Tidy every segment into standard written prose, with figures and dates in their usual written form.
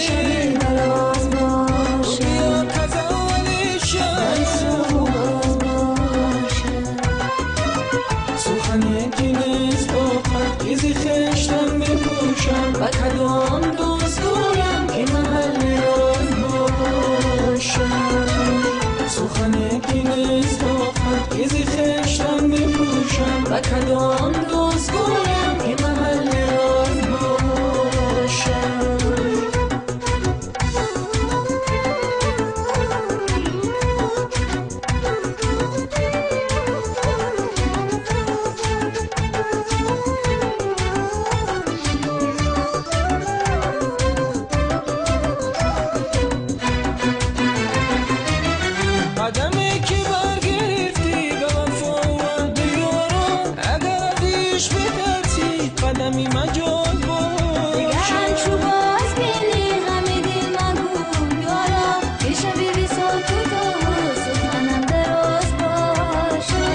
شبی دراز باشه بیا کزالی شد سخن یکی نیست آخر چیزی خشتم بپوشم و کدام دوست گویم که محل راز باشم سخن یکی نیست آخر چیزی خشتم بپوشم و کدام دوست گویم که محل راز باشم قدمی که برگرفتی به وفا و دیارم اگر ازش بترسی قدمی مجال دگران باشه چو باز بینی غم دل مگو یارا که شبی بی ساعت و تا سخنم دراز باشه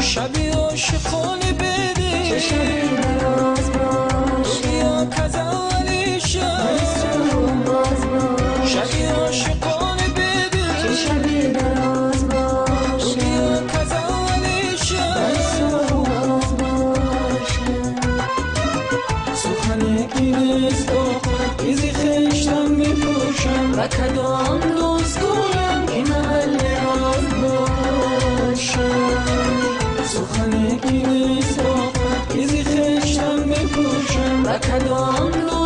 شبی عاشقانه بده چه شبی دراز باشه بیا کزالی شد باز باشه شبی عاشقانه بده چه شبی دراز باشه بیا کزالی شد باز باشه سخن یکی نیست آخر چیزی خشتم بپوشم و کدام دوست گویم که محل راز باشم سخن یکی نیست آخر چیزی خشتم بپوشم و کدام دوست